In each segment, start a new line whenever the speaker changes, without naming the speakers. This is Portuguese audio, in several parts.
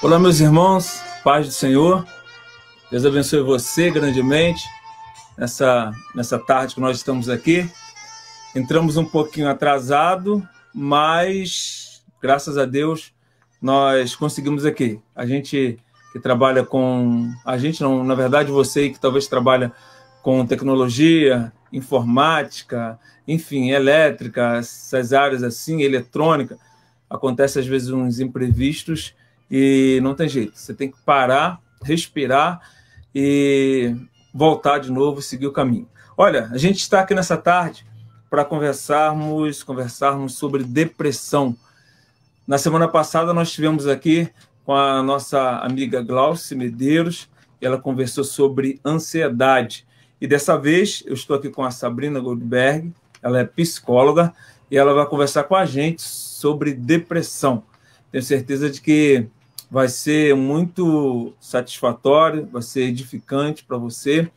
Olá, meus irmãos, paz do Senhor. Deus abençoe você grandemente nessa tarde que nós estamos aqui. Entramos um pouquinho atrasado, mas graças a Deus nós conseguimos aqui. A gente que trabalha com... A gente não, na verdade, você que talvez trabalha com tecnologia, informática, enfim, elétrica, essas áreas assim, eletrônica, acontece às vezes uns imprevistos e não tem jeito. Você tem que parar, respirar e voltar de novo, seguir o caminho. Olha, a gente está aqui nessa tarde para conversarmos sobre depressão. Na semana passada nós estivemos aqui com a nossa amiga Glauce Medeiros, e ela conversou sobre ansiedade. E dessa vez eu estou aqui com a Sabrina Goldberg, ela é psicóloga, e ela vai conversar com a gente sobre depressão. Tenho certeza de que vai ser muito satisfatório, vai ser edificante para você.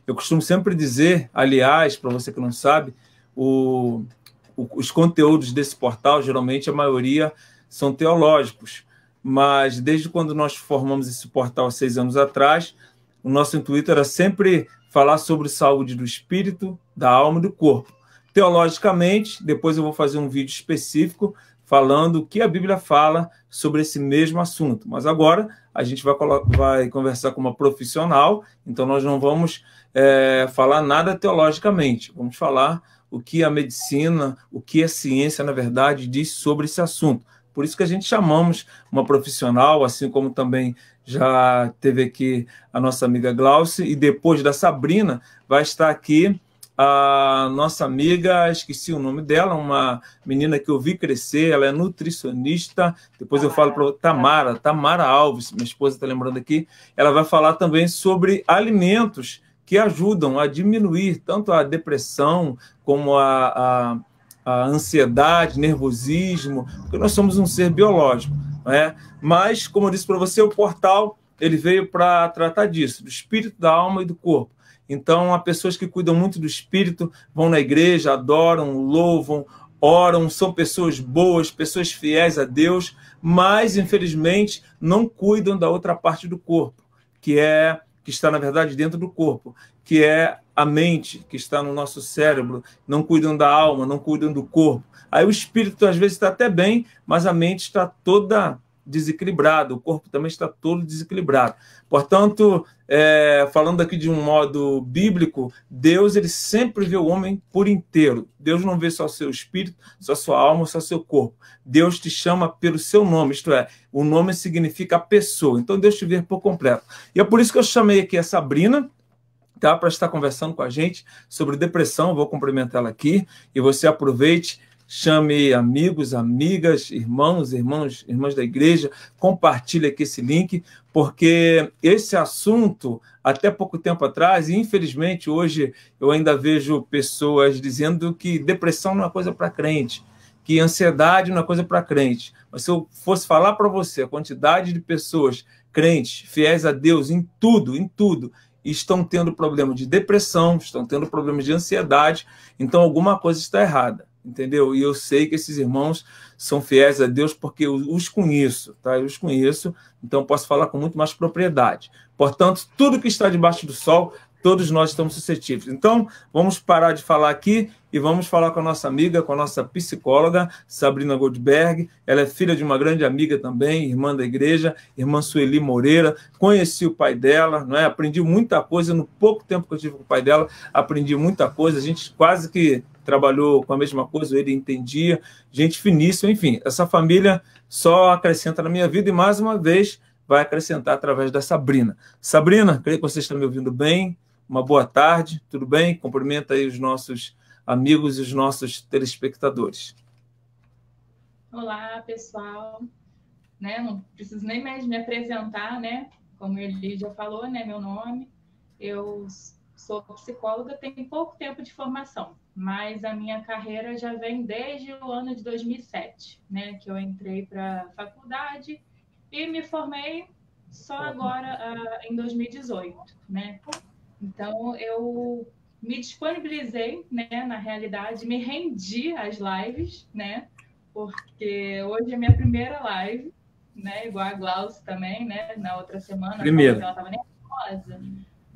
Eu costumo sempre dizer, aliás, para você que não sabe, os conteúdos desse portal, geralmente a maioria são teológicos, mas desde quando nós formamos esse portal há 6 anos atrás, o nosso intuito era sempre falar sobre saúde do espírito, da alma e do corpo. Teologicamente, depois eu vou fazer um vídeo específico falando o que a Bíblia fala sobre esse mesmo assunto. Mas agora a gente vai conversar com uma profissional, então nós não vamos falar nada teologicamente, vamos falar o que a medicina, o que a ciência, na verdade, diz sobre esse assunto. Por isso que a gente chamamos uma profissional, assim como também já teve aqui a nossa amiga Glauce, e depois da Sabrina vai estar aqui a nossa amiga, esqueci o nome dela, uma menina que eu vi crescer, ela é nutricionista, depois eu falo para Tamara Alves, minha esposa está lembrando aqui, ela vai falar também sobre alimentos que ajudam a diminuir tanto a depressão como a ansiedade, nervosismo, porque nós somos um ser biológico, não é? Mas, como eu disse para você, o portal ele veio para tratar disso, do espírito, da alma e do corpo. Então, há pessoas que cuidam muito do espírito, vão na igreja, adoram, louvam, oram, são pessoas boas, pessoas fiéis a Deus, mas, infelizmente, não cuidam da outra parte do corpo, que está, na verdade, dentro do corpo, que é a mente, que está no nosso cérebro, não cuidam da alma, não cuidam do corpo. Aí o espírito, às vezes, está até bem, mas a mente está toda desequilibrada, o corpo também está todo desequilibrado. Portanto, falando aqui de um modo bíblico, Deus ele sempre vê o homem por inteiro. Deus não vê só seu espírito, só sua alma, só seu corpo. Deus te chama pelo seu nome, isto é, o nome significa pessoa. Então Deus te vê por completo. E é por isso que eu chamei aqui a Sabrina, tá, para estar conversando com a gente sobre depressão. Vou cumprimentá-la aqui e você aproveite, chame amigos, amigas, irmãos, irmãs da igreja, compartilhe aqui esse link, porque esse assunto, até pouco tempo atrás, e infelizmente hoje eu ainda vejo pessoas dizendo que depressão não é coisa para crente, que ansiedade não é coisa para crente. Mas se eu fosse falar para você a quantidade de pessoas crentes, fiéis a Deus em tudo, estão tendo problema de depressão, estão tendo problemas de ansiedade, então alguma coisa está errada. Entendeu? E eu sei que esses irmãos são fiéis a Deus porque eu os conheço, tá? Eu os conheço, então posso falar com muito mais propriedade. Portanto, tudo que está debaixo do sol, todos nós estamos suscetíveis. Então, vamos parar de falar aqui e vamos falar com a nossa amiga, com a nossa psicóloga, Sabrina Goldberg. Ela é filha de uma grande amiga também, irmã da igreja, irmã Sueli Moreira. Conheci o pai dela, não é? Aprendi muita coisa no pouco tempo que eu tive com o pai dela, aprendi muita coisa. A gente quase que trabalhou com a mesma coisa, ele entendia, gente finíssima, enfim, essa família só acrescenta na minha vida e mais uma vez vai acrescentar através da Sabrina. Sabrina, creio que você está me ouvindo bem, uma boa tarde, tudo bem? Cumprimenta aí os nossos amigos e os nossos telespectadores.
Olá, pessoal, né? Não preciso nem mais me apresentar, né? Como ele já falou, né? Meu nome, eu sou psicóloga, tenho pouco tempo de formação, mas a minha carreira já vem desde o ano de 2007, né? Que eu entrei para a faculdade e me formei só agora em 2018, né? Então, eu me disponibilizei, né? Na realidade, me rendi às lives, né? Porque hoje é minha primeira live, né? Igual a Glaucia também, né? Na outra semana,
Primeiro.
ela estava nervosa,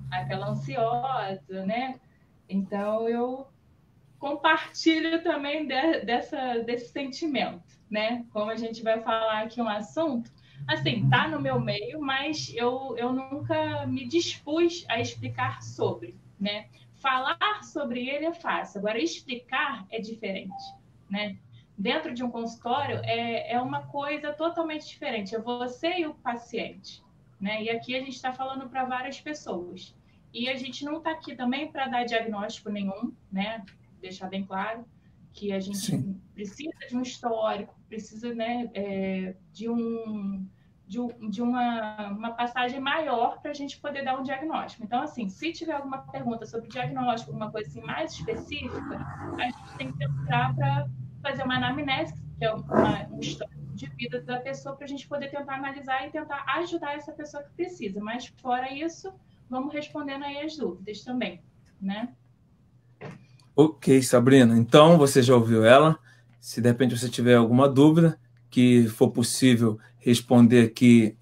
aquela ansiosa, né? Então, eu compartilho também desse sentimento, né? Como a gente vai falar aqui um assunto, assim, tá no meu meio, mas eu nunca me dispus a explicar sobre, né? Falar sobre ele é fácil, agora explicar é diferente, né? Dentro de um consultório é uma coisa totalmente diferente, é você e o paciente, né? E aqui a gente está falando para várias pessoas. E a gente não está aqui também para dar diagnóstico nenhum, né? Deixar bem claro que a gente
Sim.
precisa de um histórico, precisa, né, de uma passagem maior para a gente poder dar um diagnóstico. Então, assim, se tiver alguma pergunta sobre diagnóstico, alguma coisa assim mais específica, a gente tem que entrar para fazer uma anamnese, que é um histórico de vida da pessoa, para a gente poder tentar analisar e tentar ajudar essa pessoa que precisa. Mas, fora isso, vamos respondendo aí as dúvidas também, né?
Ok, Sabrina. Então, você já ouviu ela. Se de repente você tiver alguma dúvida, que for possível responder aqui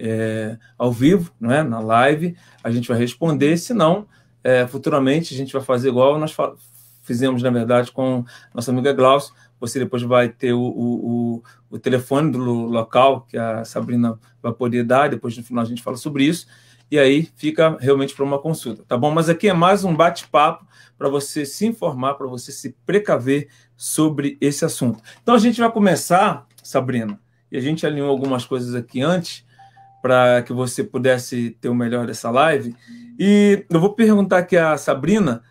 ao vivo, não é? Na live, a gente vai responder. Se não, futuramente a gente vai fazer igual nós fizemos, na verdade, com nossa amiga Glaucia. Você depois vai ter o telefone do local que a Sabrina vai poder dar. Depois, no final, a gente fala sobre isso. E aí fica realmente para uma consulta, tá bom? Mas aqui é mais um bate-papo para você se informar, para você se precaver sobre esse assunto. Então, a gente vai começar, Sabrina, e a gente alinhou algumas coisas aqui antes, para que você pudesse ter o melhor dessa live. E eu vou perguntar aqui à Sabrina,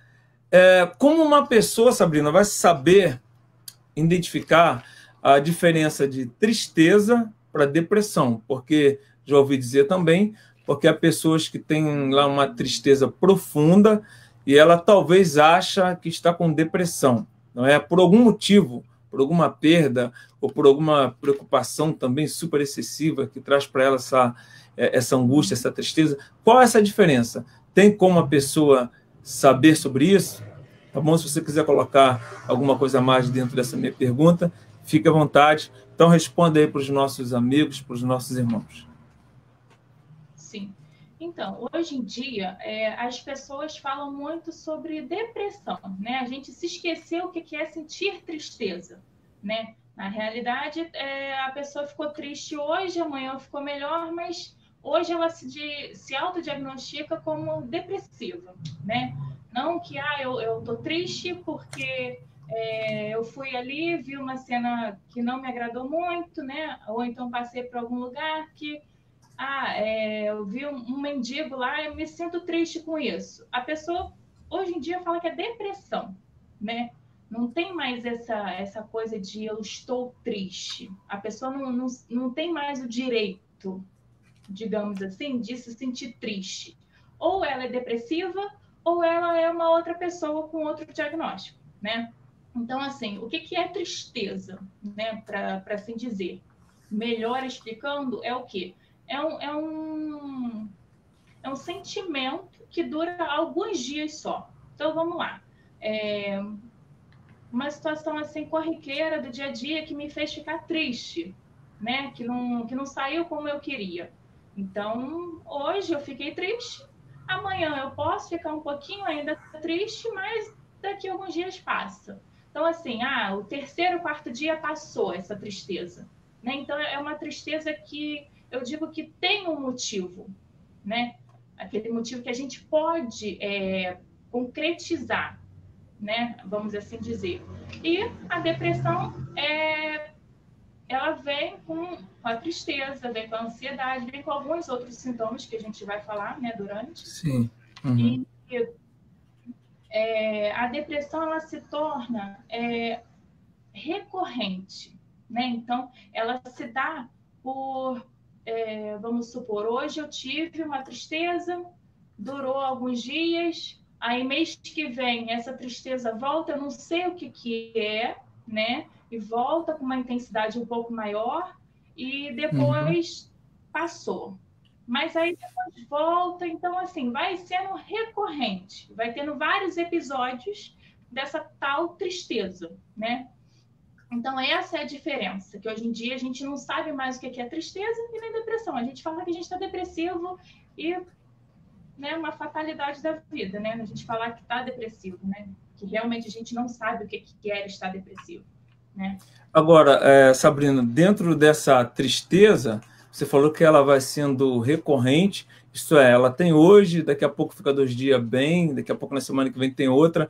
como uma pessoa, Sabrina, vai saber identificar a diferença de tristeza para depressão? Porque já ouvi dizer também, porque há pessoas que têm lá uma tristeza profunda e ela talvez acha que está com depressão, não é? Por algum motivo, por alguma perda ou por alguma preocupação também super excessiva que traz para ela essa angústia, essa tristeza. Qual é essa diferença? Tem como a pessoa saber sobre isso? Tá bom? Se você quiser colocar alguma coisa a mais dentro dessa minha pergunta, fique à vontade. Então, responda aí para os nossos amigos, para os nossos irmãos.
Sim. Então, hoje em dia, as pessoas falam muito sobre depressão, né? A gente se esqueceu o que é sentir tristeza, né? Na realidade, a pessoa ficou triste hoje, amanhã ficou melhor, mas hoje ela se autodiagnostica como depressiva, né? Não que, eu tô triste porque eu fui ali, vi uma cena que não me agradou muito, né? Ou então passei por algum lugar que eu vi um mendigo lá, eu me sinto triste com isso. A pessoa, hoje em dia, fala que é depressão, né? Não tem mais essa coisa de eu estou triste. A pessoa não tem mais o direito, digamos assim, de se sentir triste. Ou ela é depressiva, ou ela é uma outra pessoa com outro diagnóstico, né? Então, assim, o que é tristeza, né? Para assim dizer. Melhor explicando, é o quê? É um sentimento que dura alguns dias só. Então, vamos lá. Uma situação assim corriqueira do dia a dia que me fez ficar triste, né? Que não saiu como eu queria. Então, hoje eu fiquei triste. Amanhã eu posso ficar um pouquinho ainda triste, mas daqui a alguns dias passa. Então, assim, o terceiro, quarto dia passou essa tristeza, né? Então, é uma tristeza que eu digo que tem um motivo, né? Aquele motivo que a gente pode concretizar, né? Vamos assim dizer. E a depressão ela vem com a tristeza, vem com a ansiedade, vem com alguns outros sintomas que a gente vai falar, né, durante.
Sim. Uhum.
E a depressão ela se torna recorrente, né? Então, ela se dá por, vamos supor, hoje eu tive uma tristeza, durou alguns dias, aí mês que vem essa tristeza volta, eu não sei o que é, né? E volta com uma intensidade um pouco maior e depois passou. Mas aí depois volta, então assim, vai sendo recorrente, vai tendo vários episódios dessa tal tristeza, né? Então, Então, essa é a diferença, que hoje em dia a gente não sabe mais o que é tristeza e nem depressão. A gente fala que a gente está depressivo e, né, uma fatalidade da vida, né? A gente falar que está depressivo, né? Que realmente a gente não sabe o que é estar depressivo, né?
Agora, Sabrina, dentro dessa tristeza, você falou que ela vai sendo recorrente, isto é, ela tem hoje, daqui a pouco fica 2 dias bem, daqui a pouco na semana que vem tem outra.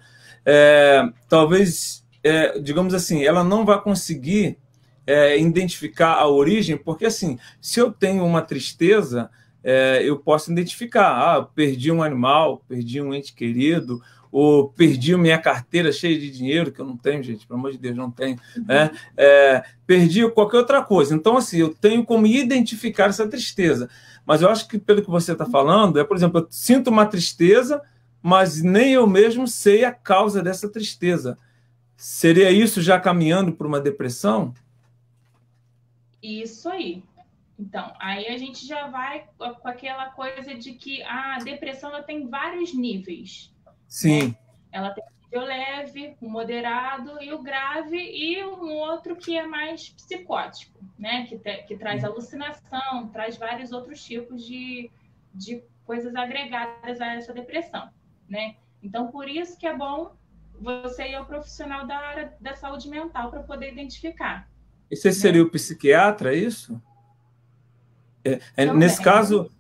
Talvez, digamos assim, ela não vai conseguir identificar a origem, porque assim, se eu tenho uma tristeza, eu posso identificar, perdi um animal, perdi um ente querido, ou perdi minha carteira cheia de dinheiro, que eu não tenho, gente, pelo amor de Deus, não tenho, né? Perdi qualquer outra coisa. Então, assim, eu tenho como identificar essa tristeza. Mas eu acho que, pelo que você está falando, por exemplo, eu sinto uma tristeza, mas nem eu mesmo sei a causa dessa tristeza. Seria isso já caminhando para uma depressão?
Isso aí. Então, aí a gente já vai com aquela coisa de que a depressão ela tem vários níveis.
Sim.
Né? Ela tem o leve, o moderado e o grave, e um outro que é mais psicótico, né? Que traz alucinação, traz vários outros tipos de coisas agregadas a essa depressão, né? Então, por isso que é bom você ir ao profissional da área da saúde mental para poder identificar.
Esse seria o psiquiatra, é isso? Nesse caso,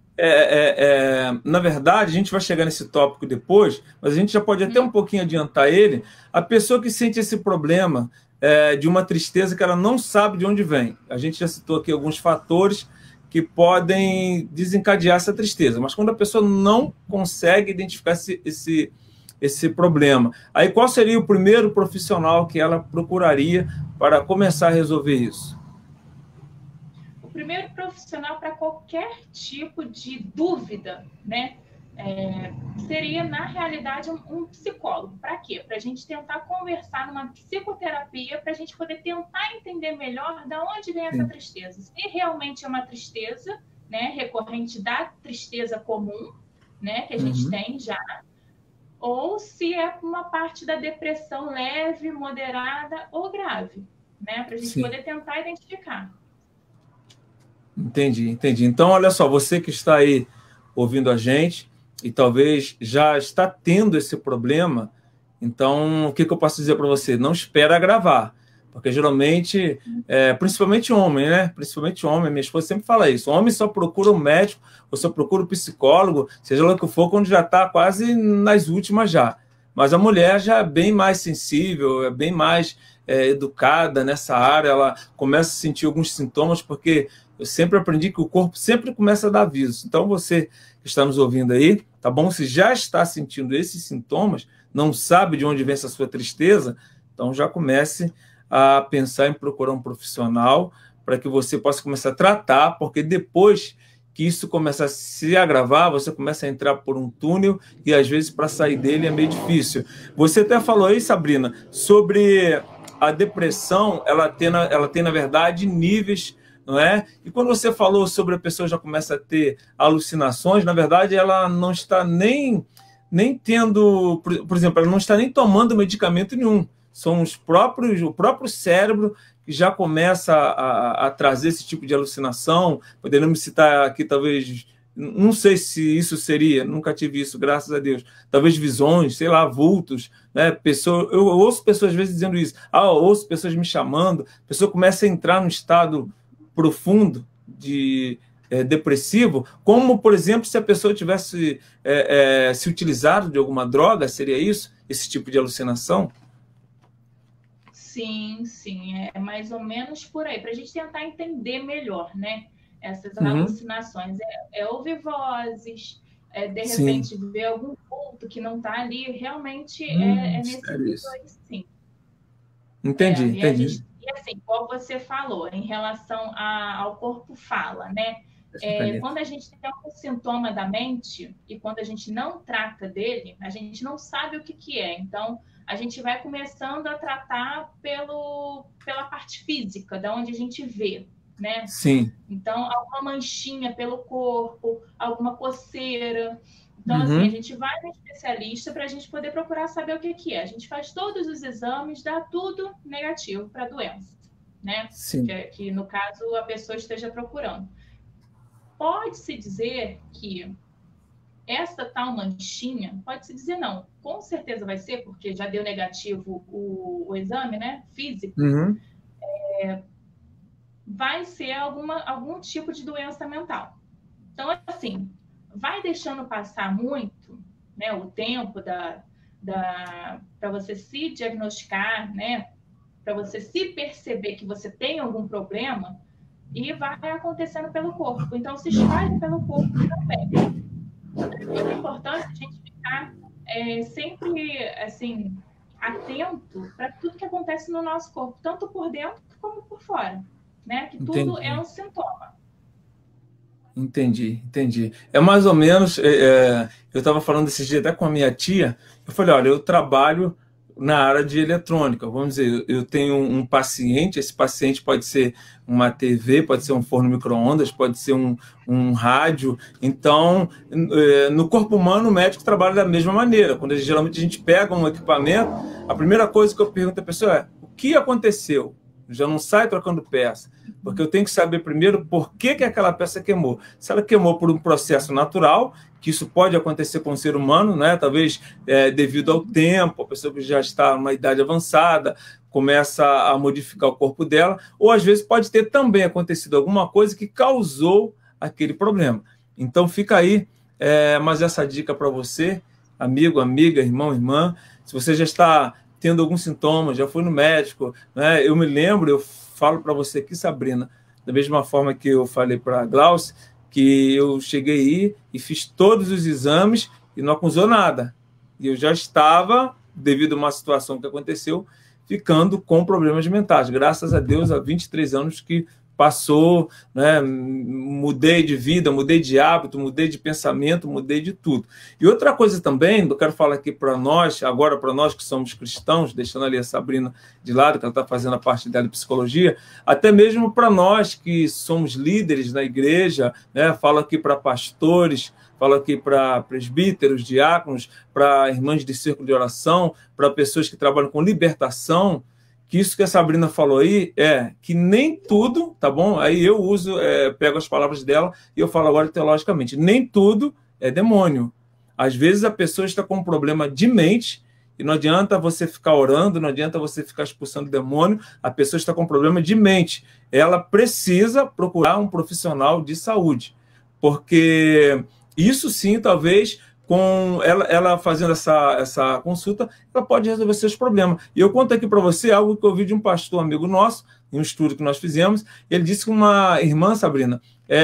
na verdade, a gente vai chegar nesse tópico depois, mas a gente já pode até um pouquinho adiantar ele. A pessoa que sente esse problema de uma tristeza que ela não sabe de onde vem. A gente já citou aqui alguns fatores que podem desencadear essa tristeza, mas quando a pessoa não consegue identificar esse problema, aí qual seria o primeiro profissional que ela procuraria para começar a resolver isso?
O primeiro profissional para qualquer tipo de dúvida, né, seria, na realidade, um psicólogo. Para quê? Para a gente tentar conversar numa psicoterapia, para a gente poder tentar entender melhor de onde vem essa tristeza. Se realmente é uma tristeza, né, recorrente da tristeza comum, né, que a gente tem já, ou se é uma parte da depressão leve, moderada ou grave, né, para a gente poder tentar identificar.
Entendi. Então, olha só, você que está aí ouvindo a gente e talvez já está tendo esse problema, então, o que eu posso dizer para você? Não espera gravar, porque geralmente, principalmente homem, né? Principalmente homem, minha esposa sempre fala isso, homem só procura um médico, ou só procura um psicólogo, seja lá o que for, quando já está quase nas últimas já. Mas a mulher já é bem mais sensível, é bem mais educada nessa área, ela começa a sentir alguns sintomas, porque eu sempre aprendi que o corpo sempre começa a dar avisos. Então, você que está nos ouvindo aí, tá bom? Se já está sentindo esses sintomas, não sabe de onde vem essa sua tristeza, então já comece a pensar em procurar um profissional para que você possa começar a tratar, porque depois que isso começa a se agravar, você começa a entrar por um túnel e, às vezes, para sair dele é meio difícil. Você até falou aí, Sabrina, sobre a depressão, ela tem, na verdade, níveis, não é? E quando você falou sobre a pessoa já começa a ter alucinações, na verdade, ela não está nem tendo, por exemplo, ela não está nem tomando medicamento nenhum. São o próprio cérebro que já começa a trazer esse tipo de alucinação. Poderíamos citar aqui, talvez, não sei se isso seria, nunca tive isso, graças a Deus. Talvez visões, sei lá, vultos, né? Eu ouço pessoas às vezes dizendo isso. Eu ouço pessoas me chamando, a pessoa começa a entrar num estado profundo de depressivo, como, por exemplo, se a pessoa tivesse se utilizado de alguma droga, seria isso? Esse tipo de alucinação?
Sim, é mais ou menos por aí, para a gente tentar entender melhor, né? Essas alucinações. Ouvir vozes, de repente ver algum culto que não está ali, realmente nesse nível aí, sim.
Entendi.
E assim, como você falou, em relação ao corpo fala, né? Quando a gente tem algum sintoma da mente e quando a gente não trata dele, a gente não sabe o que é. Então, a gente vai começando a tratar pela parte física, da onde a gente vê, né?
Sim.
Então, alguma manchinha pelo corpo, alguma coceira. Então, assim, a gente vai no especialista para a gente poder procurar saber o que é. A gente faz todos os exames, dá tudo negativo para a doença. né?
Sim.
Que no caso a pessoa esteja procurando. Pode-se dizer que essa tal manchinha, pode-se dizer não, com certeza vai ser, porque já deu negativo o exame, né, físico,
Uhum.
vai ser algum tipo de doença mental. Então, assim, vai deixando passar muito, né, o tempo para você se diagnosticar, né, para você se perceber que você tem algum problema, e vai acontecendo pelo corpo. Então, se espalha pelo corpo também. É muito importante a gente ficar sempre, assim, atento para tudo que acontece no nosso corpo, tanto por dentro como por fora, né? Que tudo é
Entendi.
um sintoma.
Entendi. É mais ou menos, eu estava falando esses dias até com a minha tia, eu falei, olha, eu trabalho na área de eletrônica, vamos dizer, eu tenho um paciente, esse paciente pode ser uma TV, pode ser um forno micro-ondas, pode ser um rádio, então, no corpo humano, o médico trabalha da mesma maneira, quando geralmente a gente pega um equipamento, a primeira coisa que eu pergunto à pessoa é, o que aconteceu? Já não sai trocando peça, porque eu tenho que saber primeiro por que aquela peça queimou. Se ela queimou por um processo natural, que isso pode acontecer com o ser humano, né? Talvez devido ao tempo, a pessoa que já está numa idade avançada começa a modificar o corpo dela, ou às vezes pode ter também acontecido alguma coisa que causou aquele problema. Então fica aí mais essa dica para você, amigo, amiga, irmão, irmã. Se você já está tendo algum sintoma, já foi no médico, né? Eu me lembro, eu falo para você aqui, Sabrina, da mesma forma que eu falei para a Glaucia, que eu cheguei aí e fiz todos os exames e não acusou nada. E eu já estava, devido a uma situação que aconteceu, ficando com problemas mentais. Graças a Deus, há 23 anos que passou, né? Mudei de vida, mudei de hábito, mudei de pensamento, mudei de tudo. E outra coisa também, eu quero falar aqui para nós, agora para nós que somos cristãos, deixando ali a Sabrina de lado, que ela está fazendo a parte dela de psicologia, até mesmo para nós que somos líderes na igreja, né? Falo aqui para pastores, falo aqui para presbíteros, diáconos, para irmãs de círculo de oração, para pessoas que trabalham com libertação, que isso que a Sabrina falou aí é que nem tudo, tá bom? Aí eu pego as palavras dela e eu falo agora teologicamente, nem tudo é demônio. Às vezes a pessoa está com um problema de mente e não adianta você ficar orando, não adianta você ficar expulsando o demônio, a pessoa está com um problema de mente. Ela precisa procurar um profissional de saúde, porque isso sim, talvez, com ela fazendo essa consulta, ela pode resolver seus problemas. E eu conto aqui para você algo que eu ouvi de um pastor amigo nosso, em um estudo que nós fizemos. Ele disse que uma irmã, Sabrina,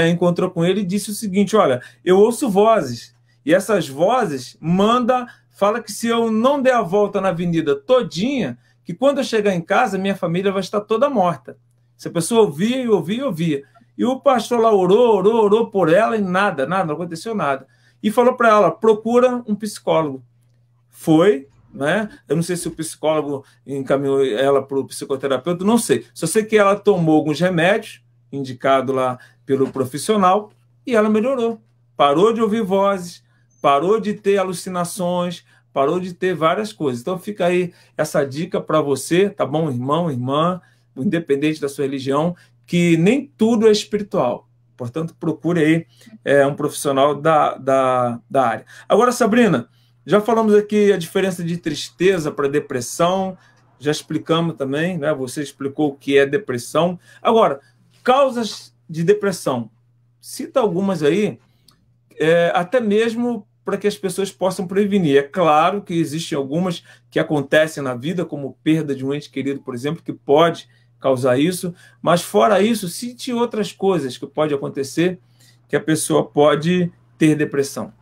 encontrou com ele e disse o seguinte, olha, eu ouço vozes, e essas vozes fala que se eu não der a volta na avenida todinha, que quando eu chegar em casa, minha família vai estar toda morta. Se a pessoa ouvia. E o pastor lá orou por ela e nada, não aconteceu nada. E falou para ela, procura um psicólogo. Foi, né? Eu não sei se o psicólogo encaminhou ela para o psicoterapeuta, não sei. Só sei que ela tomou alguns remédios, indicado lá pelo profissional, e ela melhorou. Parou de ouvir vozes, parou de ter alucinações, parou de ter várias coisas. Então fica aí essa dica para você, tá bom, irmão, irmã, independente da sua religião, que nem tudo é espiritual. Portanto, procure aí um profissional da área. Agora, Sabrina, já falamos aqui a diferença de tristeza para depressão, já explicamos também, né? Você explicou o que é depressão. Agora, causas de depressão. Cita algumas aí, até mesmo para que as pessoas possam prevenir. É claro que existem algumas que acontecem na vida, como perda de um ente querido, por exemplo, que pode causar isso, mas fora isso, cite outras coisas que pode acontecer que a pessoa pode ter depressão.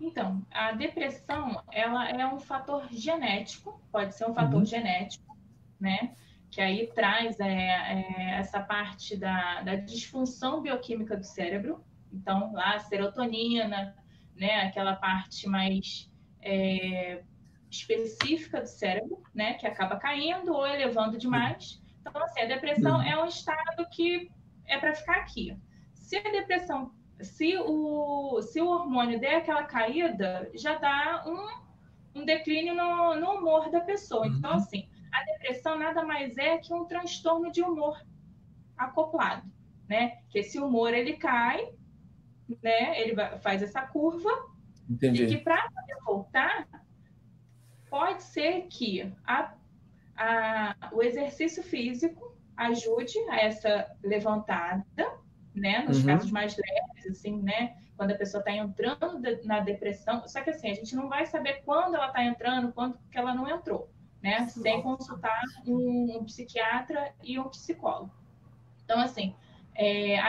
Então, a depressão, ela é um fator genético, pode ser um fator genético, né? Que aí traz essa parte da disfunção bioquímica do cérebro. Então, lá, a serotonina, né? Aquela parte mais específica do cérebro, né, que acaba caindo ou elevando demais. Então, assim, a depressão é um estado que é para ficar aqui. Se a depressão, se o hormônio der aquela caída, já dá um declínio no humor da pessoa. Então, assim, a depressão nada mais é que um transtorno de humor acoplado, né? Que esse humor ele cai, né? Ele faz essa curva.
Entendi.
E que para poder voltar, pode ser que o exercício físico ajude a essa levantada, né? Nos casos mais leves, assim, né? Quando a pessoa está entrando na depressão. Só que assim, a gente não vai saber quando ela está entrando, quando que ela não entrou, né? Sem consultar um psiquiatra e um psicólogo. Então, assim,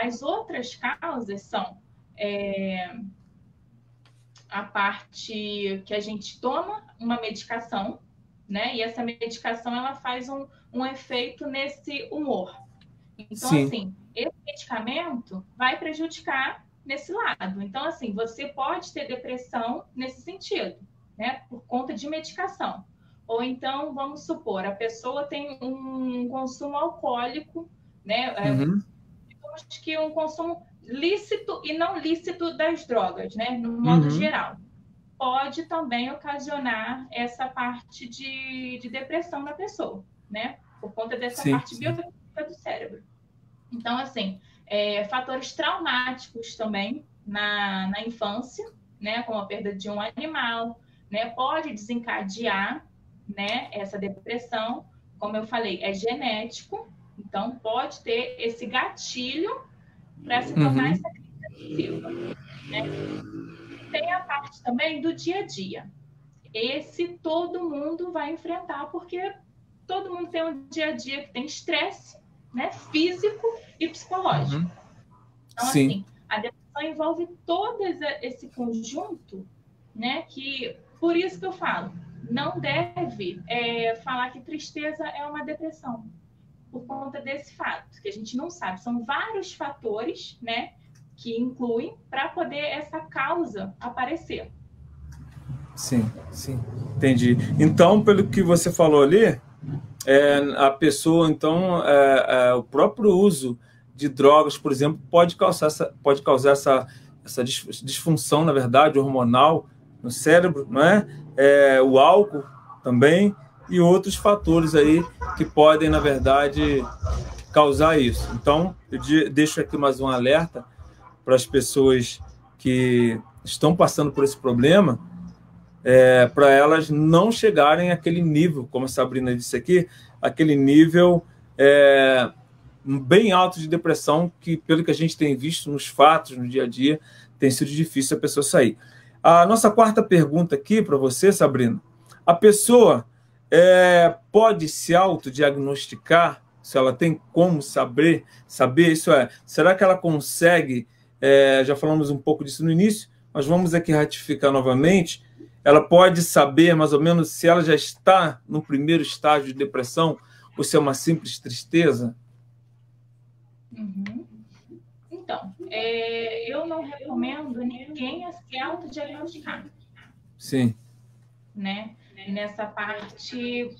as outras causas são a parte que a gente toma uma medicação, né? E essa medicação ela faz um efeito nesse humor. Então,
Sim.
assim, esse medicamento vai prejudicar nesse lado. Então, assim, você pode ter depressão nesse sentido, né? Por conta de medicação. Ou então, vamos supor, a pessoa tem um consumo alcoólico, né? Digamos que um consumo lícito e não lícito das drogas, né? No modo geral. Pode também ocasionar essa parte de depressão na pessoa, né? Por conta dessa parte bioquímica do cérebro. Então, assim, fatores traumáticos também na infância, né? Como a perda de um animal, né? Pode desencadear, né? Essa depressão. Como eu falei, é genético, então pode ter esse gatilho para se tornar essa crise depressiva, né? Tem a parte também do dia a dia. Esse todo mundo vai enfrentar, porque todo mundo tem um dia a dia que tem estresse, né? Físico e psicológico. Então, assim, a depressão envolve todo esse conjunto, né? Que, por isso que eu falo, não deve falar que tristeza é uma depressão, por conta desse fato, que a gente não sabe. São vários fatores, né? Que incluem para poder essa causa aparecer.
Sim, sim, entendi. Então, pelo que você falou ali, a pessoa, então, o próprio uso de drogas, por exemplo, pode causar essa disfunção, na verdade, hormonal no cérebro, não é? O álcool também e outros fatores aí que podem, na verdade, causar isso. Então, eu deixo aqui mais um alerta para as pessoas que estão passando por esse problema, para elas não chegarem àquele nível, como a Sabrina disse aqui, aquele nível bem alto de depressão, que, pelo que a gente tem visto nos fatos, no dia a dia, tem sido difícil a pessoa sair. A nossa quarta pergunta aqui para você, Sabrina: a pessoa pode se autodiagnosticar? Se ela tem como saber isso será que ela consegue? Já falamos um pouco disso no início, mas vamos aqui ratificar novamente. Ela pode saber mais ou menos se ela já está no primeiro estágio de depressão ou se é uma simples tristeza?
Então, eu não recomendo ninguém a se autodiagnosticar.
Sim.
Né? E nessa parte,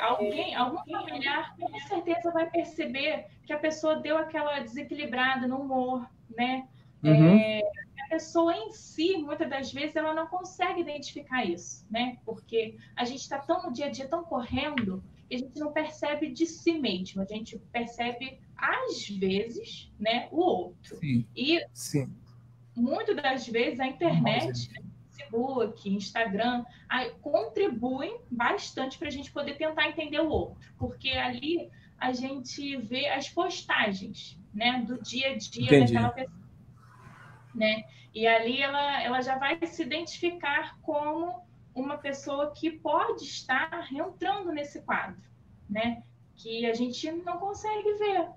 algum familiar com certeza vai perceber que a pessoa deu aquela desequilibrada no humor, né? A pessoa em si, muitas das vezes, ela não consegue identificar isso, né? Porque a gente está tão no dia a dia, tão correndo, que a gente não percebe de si mesmo, a gente percebe, às vezes, né, o outro.
Sim.
Muitas das vezes a internet, Facebook, Instagram, contribuem bastante para a gente poder tentar entender o outro, porque ali a gente vê as postagens, né, do dia a dia daquela pessoa, né? E ali ela já vai se identificar como uma pessoa que pode estar entrando nesse quadro, né? Que a gente não consegue ver,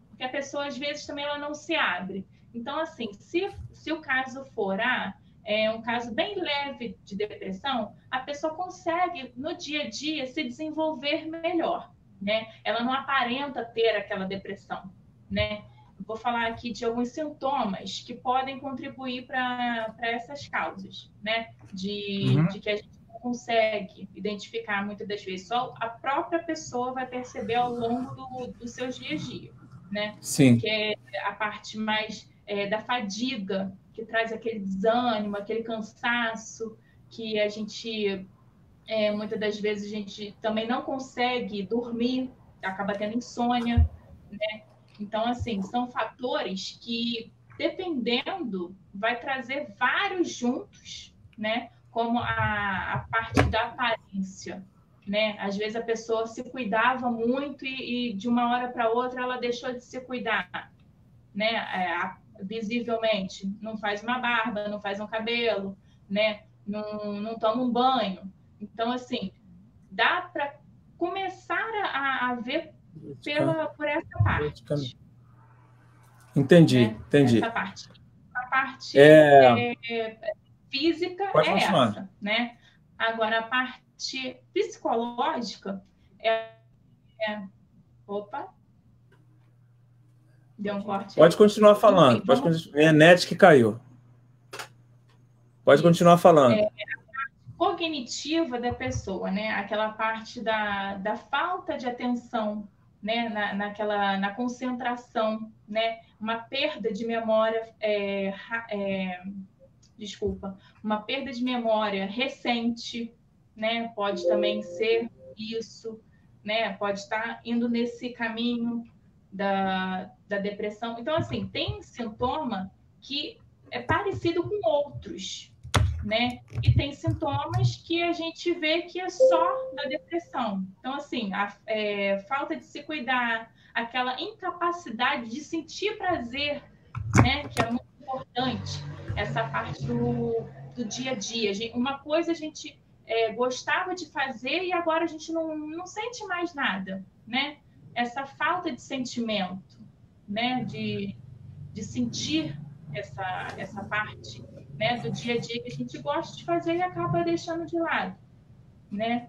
porque a pessoa às vezes também ela não se abre. Então, assim, se o caso for um caso bem leve de depressão, a pessoa consegue, no dia a dia, se desenvolver melhor, né? Ela não aparenta ter aquela depressão, né? Vou falar aqui de alguns sintomas que podem contribuir para essas causas, né? De que a gente não consegue identificar muitas das vezes. Só a própria pessoa vai perceber ao longo dos seus dias a dia, né?
Sim.
Que é a parte mais da fadiga, que traz aquele desânimo, aquele cansaço, que a gente Muitas das vezes a gente também não consegue dormir, acaba tendo insônia, né? Então, assim, são fatores que, dependendo, vai trazer vários juntos, né? Como a parte da aparência, né? Às vezes a pessoa se cuidava muito e de uma hora para outra ela deixou de se cuidar, né? Visivelmente, não faz uma barba, não faz um cabelo, né? Não toma um banho. Então, assim, dá para começar a ver por essa parte,
Entendi,
né?
entendi.
Essa parte. A parte
É,
física
pode
é
continuar.
essa, né? Agora, a parte psicológica é... Opa, deu um corte
Pode
aí.
continuar
Enfim,
falando. Pode
vamos...
continuar. Minha net que caiu. Pode continuar
Isso.
falando.
Cognitiva da pessoa, né? Aquela parte da falta de atenção, né? Na concentração, né? Uma perda de memória, desculpa, uma perda de memória recente, né? Pode também ser isso, né? Pode estar indo nesse caminho da depressão. Então, assim, tem sintoma que é parecido com outros, né? E tem sintomas que a gente vê que é só da depressão. Então, assim, a falta de se cuidar, aquela incapacidade de sentir prazer, né? Que é muito importante, essa parte do dia a dia. Uma coisa a gente gostava de fazer e agora a gente não sente mais nada, né? Essa falta de sentimento, né? De sentir essa parte, né, do dia a dia que a gente gosta de fazer e acaba deixando de lado, né?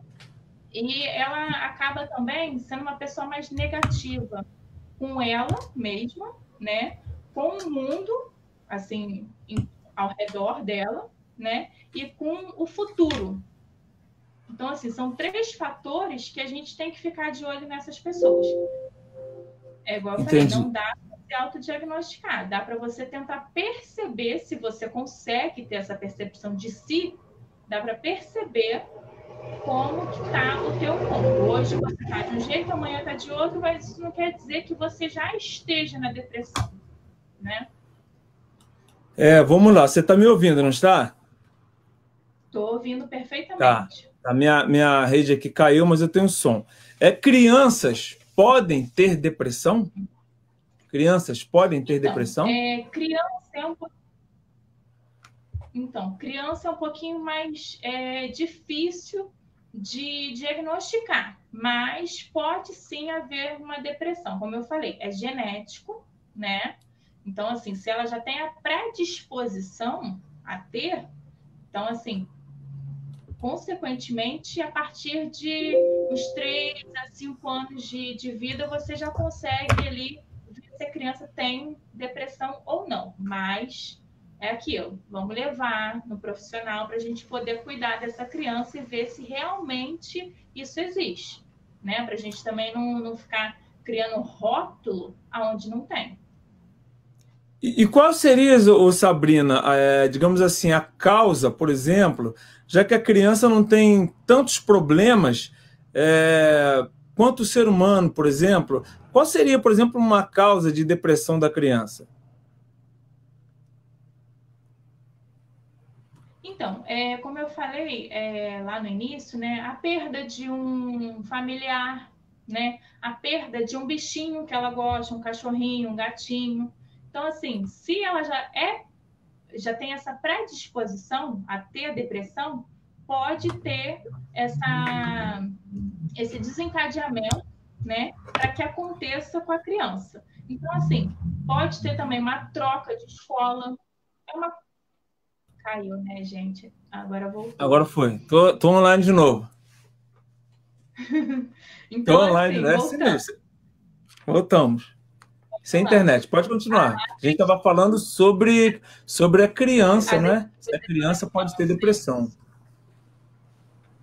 E ela acaba também sendo uma pessoa mais negativa com ela mesma, né? Com o mundo, assim, ao redor dela, né? E com o futuro. Então, assim, são 3 fatores que a gente tem que ficar de olho nessas pessoas. É igual eu falei,
Entendi.
não dá para se autodiagnosticar, dá para você tentar perceber se você consegue ter essa percepção de si, dá para perceber como que está o teu mundo. Hoje você está de um jeito, amanhã está de outro, mas isso não quer dizer que você já esteja na depressão, né?
Vamos lá. Você está me ouvindo, não está?
Estou ouvindo
Tá.
perfeitamente.
A minha rede aqui caiu, mas eu tenho som. Crianças podem ter depressão? Crianças podem ter
Então,
depressão?
criança é um pouquinho mais difícil de diagnosticar, mas pode sim haver uma depressão. Como eu falei, é genético, né? Então, assim, se ela já tem a predisposição a ter, então, assim, consequentemente, a partir de uns 3 a 5 anos de vida, você já consegue ali ver se a criança tem depressão ou não. Mas é aquilo, vamos levar no profissional para a gente poder cuidar dessa criança e ver se realmente isso existe, né? Para a gente também não ficar criando rótulo aonde não tem.
E qual seria, Sabrina, digamos assim, a causa, por exemplo, já que a criança não tem tantos problemas quanto o ser humano, por exemplo, qual seria, por exemplo, uma causa de depressão da criança?
Então, como eu falei lá no início, né, a perda de um familiar, né, a perda de um bichinho que ela gosta, um cachorrinho, um gatinho. Então, assim, se ela já tem essa predisposição a ter depressão, pode ter esse desencadeamento, né, para que aconteça com a criança. Então, assim, pode ter também uma troca de escola. Caiu, né, gente? Agora voltou.
Agora foi. Tô online de novo. Tô
Então,
online,
assim,
né? Assim
voltando.
mesmo. Voltamos. Sem
Lá.
internet. Pode continuar. A gente estava falando sobre a criança, né? Se a criança pode ter depressão.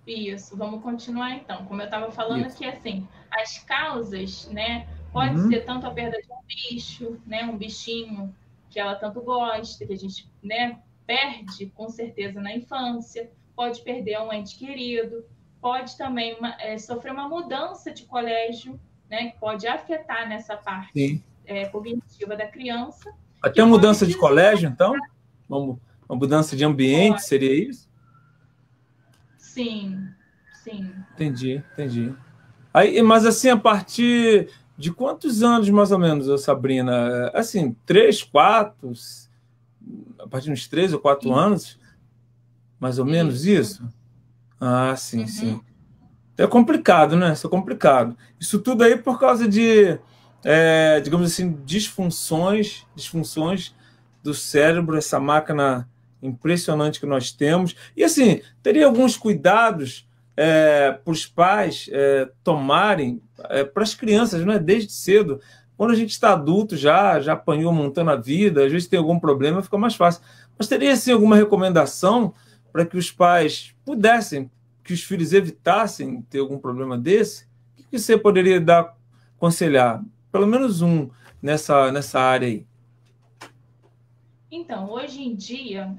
Isso, vamos continuar então. Como eu estava falando
Isso.
aqui, assim, as causas, né? Pode ser tanto a perda de um bicho, né? Um bichinho que ela tanto gosta, que a gente, né, perde com certeza na infância. Pode perder um ente querido, pode também sofrer uma mudança de colégio, né, que pode afetar nessa parte cognitiva da criança.
Até mudança de colégio, então? Uma mudança de ambiente, seria isso?
Sim, sim.
Entendi. Aí, mas assim, a partir de quantos anos, mais ou menos, Sabrina? Assim, 3, 4, a partir de uns 3 ou 4 anos? Mais ou menos isso? Ah, sim, sim. É complicado, né? Isso é complicado. Isso tudo aí por causa de, digamos assim, disfunções do cérebro, essa máquina impressionante que nós temos. E assim, teria alguns cuidados para os pais tomarem para as crianças, né? Desde cedo. Quando a gente está adulto, já apanhou montando a vida, às vezes tem algum problema, fica mais fácil. Mas teria, assim, alguma recomendação para que os pais pudessem, que os filhos evitassem ter algum problema desse? O que você poderia aconselhar? Pelo menos um nessa área aí.
Então, hoje em dia,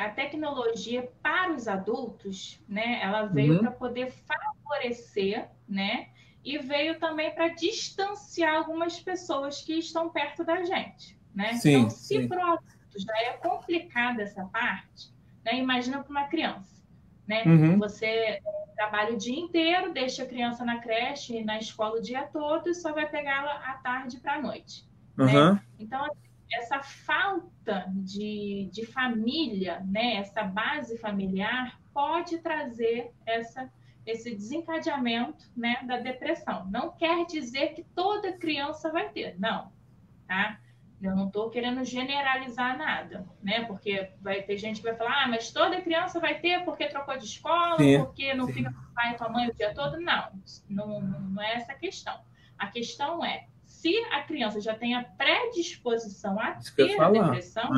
a tecnologia para os adultos, né, ela veio para poder favorecer, né, e veio também para distanciar algumas pessoas que estão perto da gente, né?
Sim,
então, se para o adulto já é complicada essa parte, né, imagina para uma criança, né? Você trabalha o dia inteiro, deixa a criança na creche e na escola o dia todo e só vai pegá-la à tarde para a noite, né? Então, essa falta de família, né, essa base familiar, pode trazer esse desencadeamento, né, da depressão. Não quer dizer que toda criança vai ter, não, tá? Eu não estou querendo generalizar nada, né? Porque vai ter gente que vai falar, mas toda criança vai ter porque trocou de escola, porque não fica com o pai e com a mãe o dia todo. Não é essa a questão. A questão é, se a criança já tem a predisposição a ter a depressão,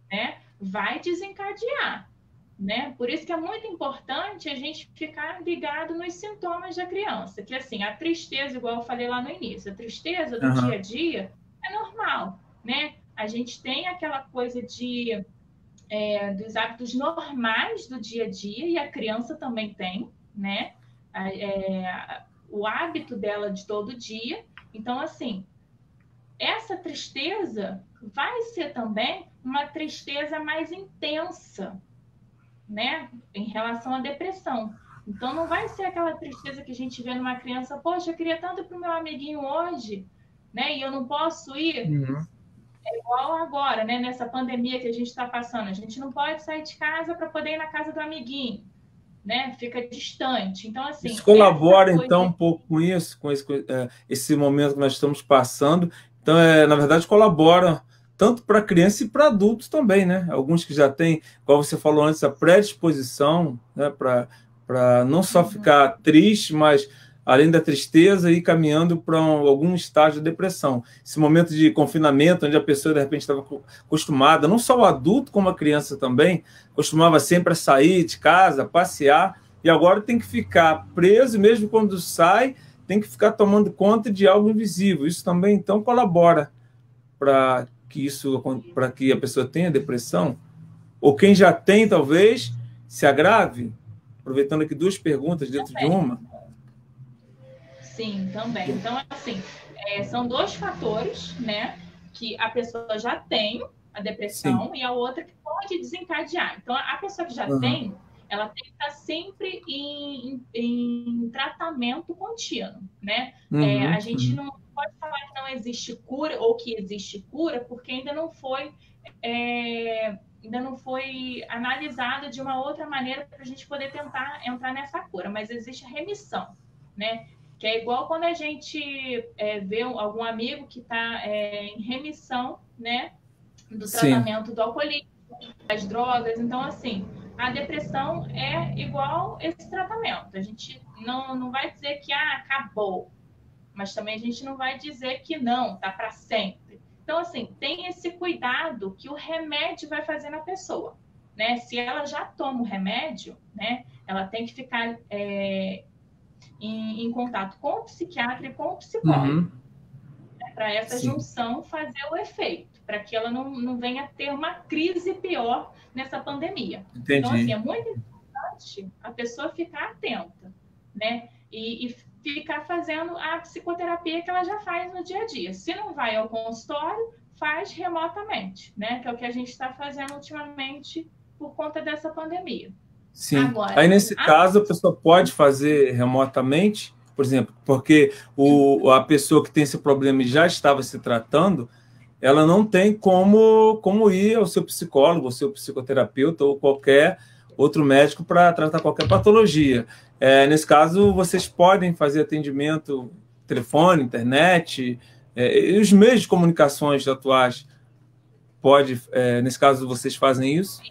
né, vai desencadear, né? Por isso que é muito importante a gente ficar ligado nos sintomas da criança, que assim, a tristeza, igual eu falei lá no início, a tristeza do dia a dia é normal, né? A gente tem aquela coisa dos hábitos normais do dia a dia, e a criança também tem, né? O hábito dela de todo dia. Então, assim, essa tristeza vai ser também uma tristeza mais intensa, né? Em relação à depressão. Então, não vai ser aquela tristeza que a gente vê numa criança, poxa, eu queria tanto ir para o meu amiguinho hoje, né? E eu não posso ir. É igual agora, né? Nessa pandemia que a gente está passando. A gente não pode sair de casa para poder ir na casa do amiguinho, né? Fica distante. Então, assim...
Isso colabora, então, um pouco com isso, com esse momento que nós estamos passando. Então, na verdade, colabora tanto para criança e para adultos também, né? Alguns que já têm, como você falou antes, a predisposição, né? Para não só ficar triste, mas além da tristeza, ir caminhando para algum estágio de depressão. Esse momento de confinamento, onde a pessoa, de repente, estava acostumada, não só o adulto, como a criança também, costumava sempre a sair de casa, passear, e agora tem que ficar preso, mesmo quando sai, tem que ficar tomando conta de algo invisível. Isso também, então, colabora para que a pessoa tenha depressão, ou quem já tem, talvez, se agrave. Aproveitando aqui 2 perguntas dentro de uma.
Sim, também. Então, assim, são 2 fatores, né, que a pessoa já tem a depressão e a outra que pode desencadear. Então, a pessoa que já tem, ela tem que estar sempre em tratamento contínuo, né? A gente não pode falar que não existe cura ou que existe cura, porque ainda não foi analisado de uma outra maneira para a gente poder tentar entrar nessa cura, mas existe a remissão, né? Que é igual quando a gente vê algum amigo que está em remissão, né, do tratamento do alcoolismo, das drogas. Então, assim, a depressão é igual esse tratamento. A gente não vai dizer que acabou, mas também a gente não vai dizer que não, tá para sempre. Então, assim, tem esse cuidado que o remédio vai fazer na pessoa, né? Se ela já toma o remédio, né, ela tem que ficar em contato com o psiquiatra e com o psicólogo, para essa junção fazer o efeito, para que ela não venha ter uma crise pior nessa pandemia.
Entendi.
Então, assim, é muito importante importante a pessoa ficar atenta, né? E ficar fazendo a psicoterapia que ela já faz no dia a dia. Se não vai ao consultório, faz remotamente, né? Que é o que a gente está fazendo ultimamente por conta dessa pandemia.
Sim.
Agora,
Aí, nesse caso, a pessoa pode fazer remotamente, por exemplo, porque a pessoa que tem esse problema e já estava se tratando, ela não tem como ir ao seu psicólogo, ao seu psicoterapeuta ou qualquer outro médico para tratar qualquer patologia. Nesse caso, vocês podem fazer atendimento telefone, internet, e os meios de comunicações atuais, nesse caso, vocês fazem isso?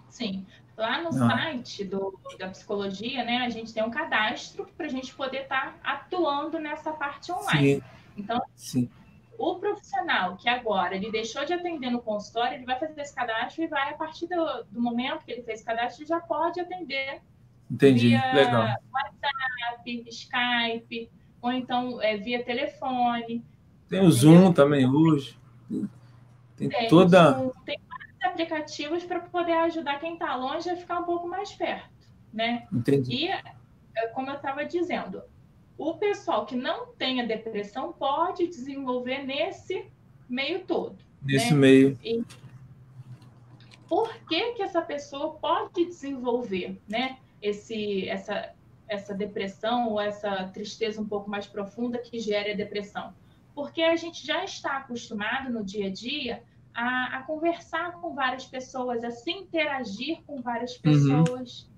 Sim. Lá no site da psicologia, né, a gente tem um cadastro para a gente poder estar atuando nessa parte online.
Sim.
Então,
sim.
O profissional que agora ele deixou de atender no consultório, ele vai fazer esse cadastro e vai, a partir do momento que ele fez esse cadastro, ele já pode atender.
Entendi.
Via
Legal.
WhatsApp, Skype, ou então via telefone.
Tem o Zoom também hoje. Tem
vários aplicativos para poder ajudar quem está longe a ficar um pouco mais perto, né?
Entendi.
E, como eu estava dizendo, o pessoal que não tem a depressão pode desenvolver nesse meio todo.
Nesse meio.
E por que essa pessoa pode desenvolver, né, essa depressão ou essa tristeza um pouco mais profunda que gera a depressão? Porque a gente já está acostumado no dia a dia a conversar com várias pessoas, a se interagir com várias pessoas.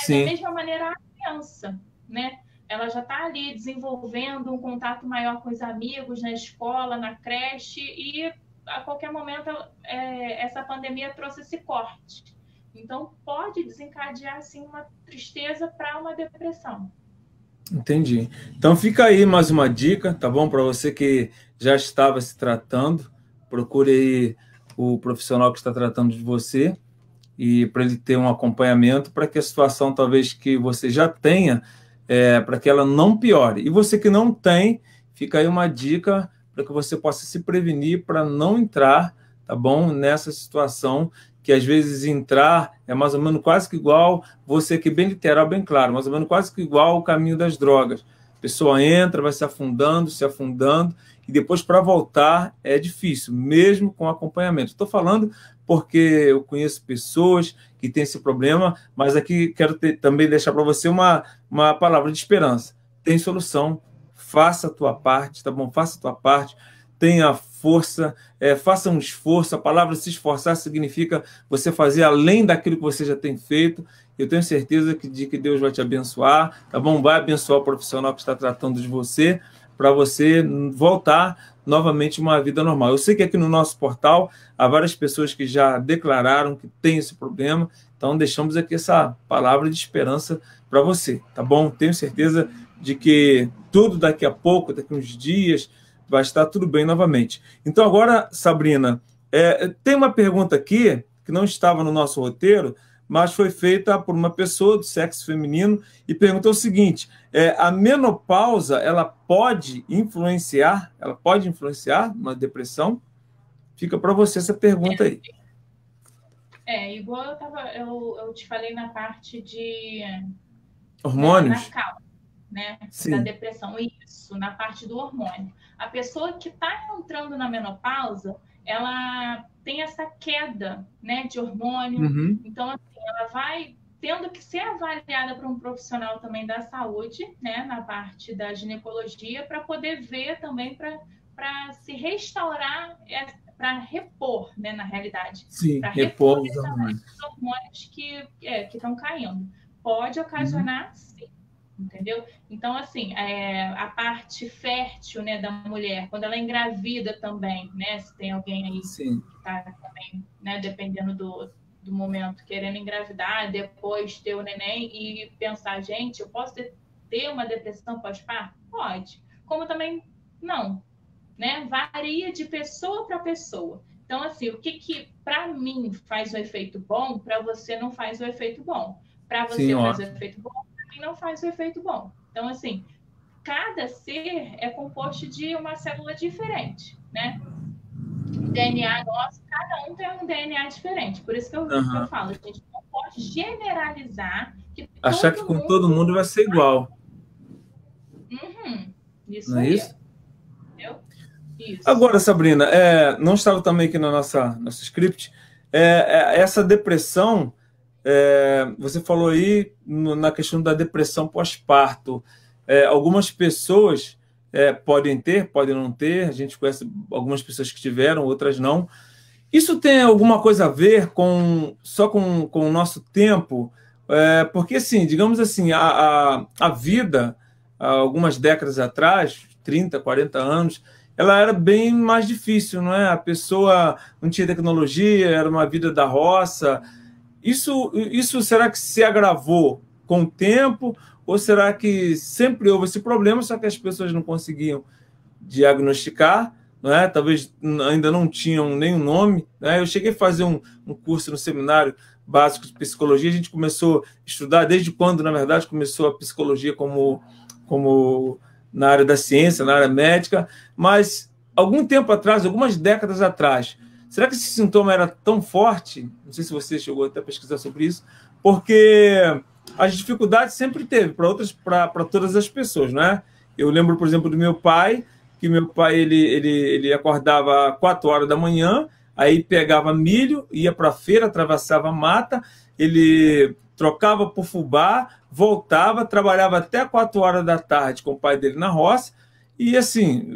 Da mesma maneira a criança, né? Ela já está ali desenvolvendo um contato maior com os amigos na escola, na creche, e a qualquer momento essa pandemia trouxe esse corte. Então, pode desencadear, assim, uma tristeza para uma depressão.
Entendi. Então, fica aí mais uma dica, tá bom? Para você que já estava se tratando, procure aí o profissional que está tratando de você e para ele ter um acompanhamento para que a situação, talvez, que você já tenha, para que ela não piore. E você que não tem, fica aí uma dica para que você possa se prevenir para não entrar, tá bom? Nessa situação que às vezes entrar é mais ou menos quase que igual, você que bem literal, bem claro, mais ou menos quase que igual o caminho das drogas. A pessoa entra, vai se afundando, e depois para voltar é difícil, mesmo com acompanhamento. Estou falando porque eu conheço pessoas que têm esse problema, mas aqui quero também deixar para você uma palavra de esperança. Tem solução, faça a tua parte, tá bom? Faça a tua parte, tenha força, faça um esforço. A palavra se esforçar significa você fazer além daquilo que você já tem feito. Eu tenho certeza de que Deus vai te abençoar, tá bom? Vai abençoar o profissional que está tratando de você, para você voltar novamente uma vida normal. Eu sei que aqui no nosso portal há várias pessoas que já declararam que tem esse problema, então deixamos aqui essa palavra de esperança para você, tá bom? Tenho certeza de que tudo daqui a pouco, daqui a uns dias, vai estar tudo bem novamente. Então agora, Sabrina, tem uma pergunta aqui que não estava no nosso roteiro, mas foi feita por uma pessoa do sexo feminino e perguntou o seguinte: a menopausa, ela pode influenciar uma depressão? Fica para você essa pergunta aí.
Igual eu te falei na parte de
hormônios,
na causa, né,
Sim.
da depressão, isso, na parte do hormônio. A pessoa que está entrando na menopausa, ela tem essa queda, né, de hormônio. Então, assim, ela vai tendo que ser avaliada por um profissional também da saúde, né, na parte da ginecologia, para poder ver também, para se restaurar, para repor, né, na realidade.
Sim,
para
repor
os hormônios que estão caindo. Pode ocasionar, sim. Entendeu? Então, assim, a parte fértil, né, da mulher, quando ela engravida também, né, se tem alguém aí
Sim.
que está também, né, dependendo do momento, querendo engravidar, depois ter o neném e pensar, gente, eu posso ter uma depressão pós-parto? Pode. Como também não, né? Varia de pessoa para pessoa. Então, assim, o que para mim faz o efeito bom, para você não faz o efeito bom. Para você faz o efeito bom, e não faz o efeito bom. Então, assim, cada ser é composto de uma célula diferente, né? O DNA nosso, cada um tem um DNA diferente. Por isso que eu falo, a gente não pode generalizar que
Achar que com todo mundo vai ser igual.
Isso
não é
aí.
isso?
Entendeu? Isso.
Agora, Sabrina, não estava também aqui no nosso script, essa depressão, você falou aí na questão da depressão pós-parto. Algumas pessoas podem ter, podem não ter, a gente conhece algumas pessoas que tiveram, outras não. Isso tem alguma coisa a ver só com o nosso tempo? Porque, assim, digamos assim, a vida, há algumas décadas atrás, 30, 40 anos, ela era bem mais difícil, não é? A pessoa não tinha tecnologia, era uma vida da roça. Isso será que se agravou com o tempo? Ou será que sempre houve esse problema, só que as pessoas não conseguiam diagnosticar, não é? Talvez ainda não tinham nenhum nome, né? Eu cheguei a fazer um curso no seminário básico de psicologia, a gente começou a estudar desde quando, na verdade, começou a psicologia como na área da ciência, na área médica, mas algum tempo atrás, algumas décadas atrás, será que esse sintoma era tão forte? Não sei se você chegou até a pesquisar sobre isso, porque as dificuldades sempre teve para todas as pessoas, não é? Eu lembro, por exemplo, do meu pai, que meu pai ele acordava às 4 horas da manhã, aí pegava milho, ia para a feira, atravessava a mata, ele trocava por fubá, voltava, trabalhava até 4 horas da tarde com o pai dele na roça, e assim,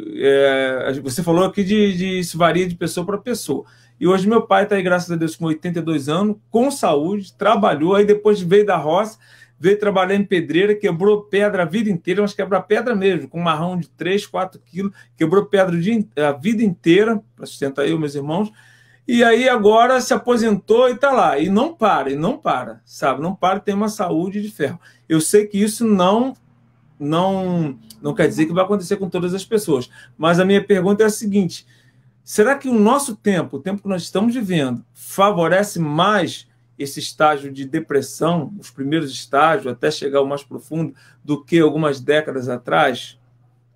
você falou aqui de isso varia de pessoa para pessoa. E hoje meu pai está aí, graças a Deus, com 82 anos, com saúde, trabalhou, aí depois veio da roça, veio trabalhar em pedreira, quebrou pedra a vida inteira, mas quebra pedra mesmo, com um marrão de 3, 4 quilos, quebrou pedra a vida inteira, para sustentar eu e meus irmãos, e aí agora se aposentou e está lá, e não para, sabe? Não para, tem uma saúde de ferro. Eu sei que isso não quer dizer que vai acontecer com todas as pessoas, mas a minha pergunta é a seguinte: será que o nosso tempo, o tempo que nós estamos vivendo, favorece mais esse estágio de depressão, os primeiros estágios, até chegar ao mais profundo, do que algumas décadas atrás?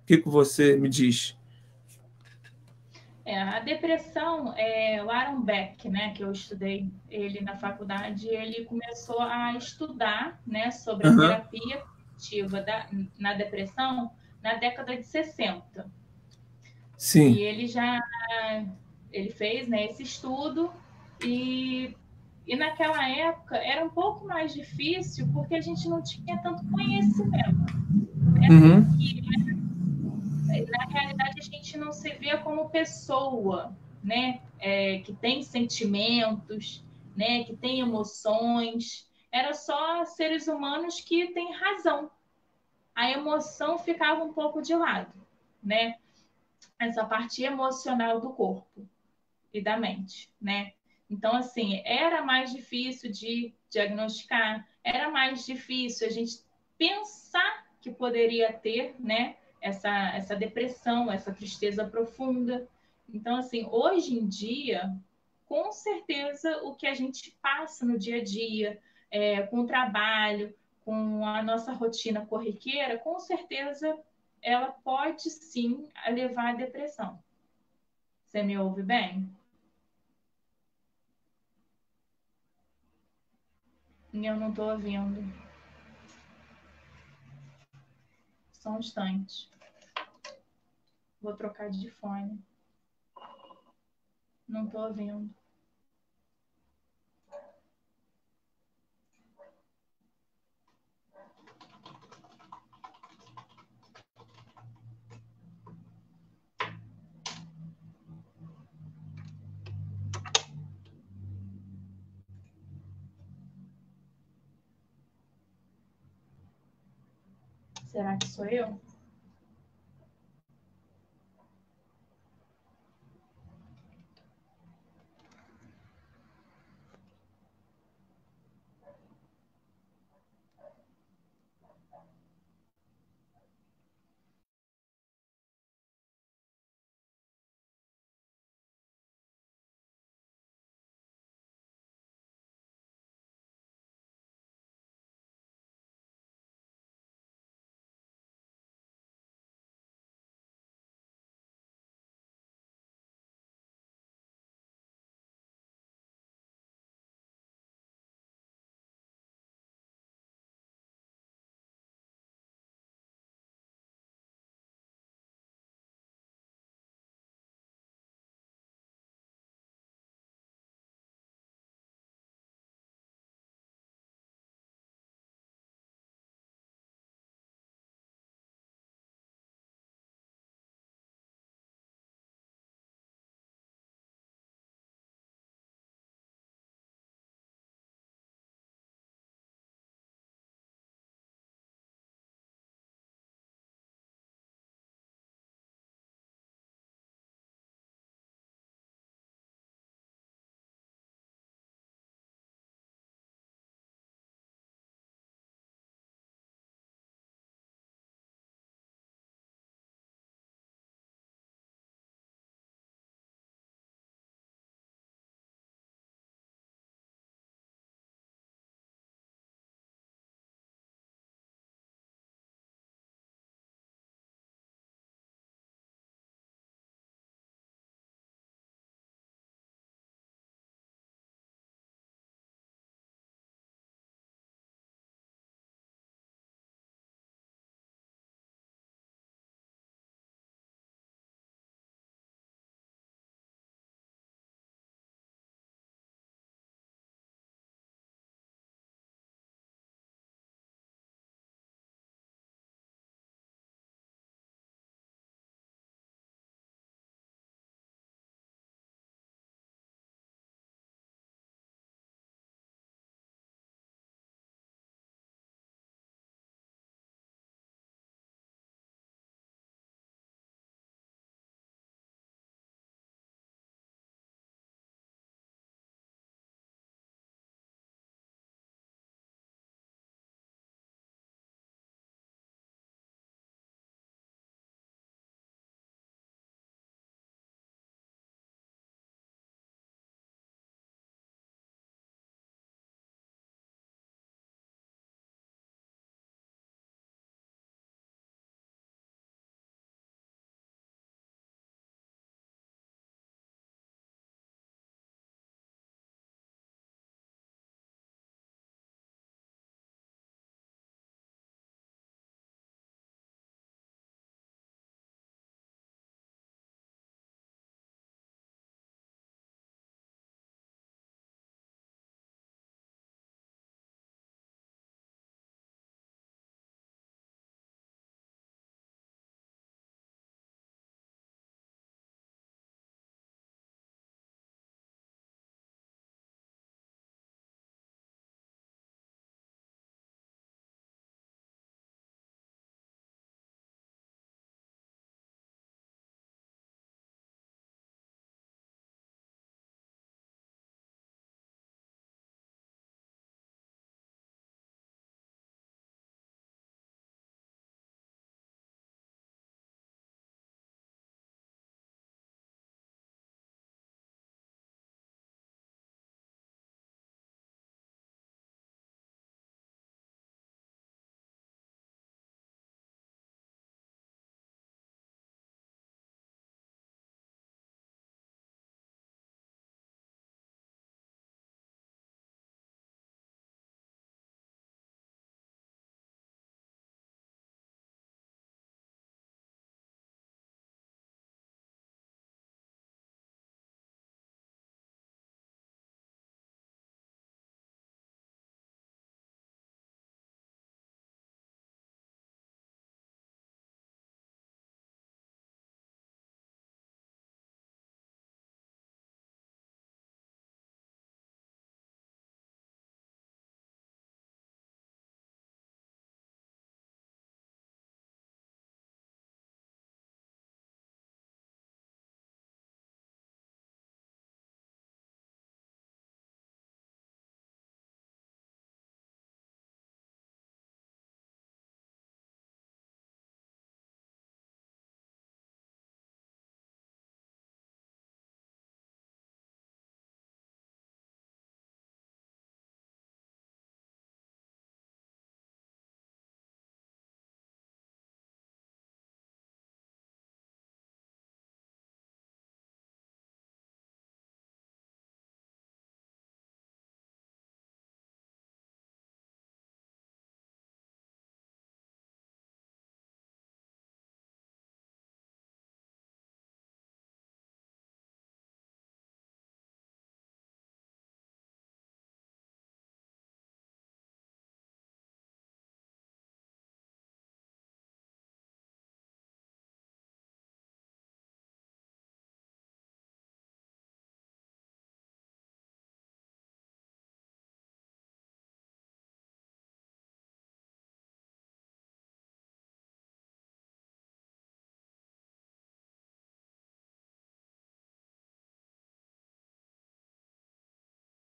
O que você me diz?
A depressão, o Aaron Beck, né, que eu estudei ele na faculdade, ele começou a estudar, né, sobre a terapia cognitiva na depressão na década de 60.
Sim.
E ele fez, né, esse estudo e naquela época era um pouco mais difícil porque a gente não tinha tanto conhecimento. Né? E, na realidade, a gente não se vê como pessoa, né? Que tem sentimentos, né? Que tem emoções. Era só seres humanos que têm razão. A emoção ficava um pouco de lado, né? Essa parte emocional do corpo e da mente, né? Então, assim, era mais difícil de diagnosticar, era mais difícil a gente pensar que poderia ter, né, essa depressão, essa tristeza profunda. Então, assim, hoje em dia, com certeza, o que a gente passa no dia a dia, com o trabalho, com a nossa rotina corriqueira, com certeza ela pode sim levar à depressão. Você me ouve bem? Eu não estou ouvindo. Só um instante. Vou trocar de fone. Não estou ouvindo. Será que sou eu?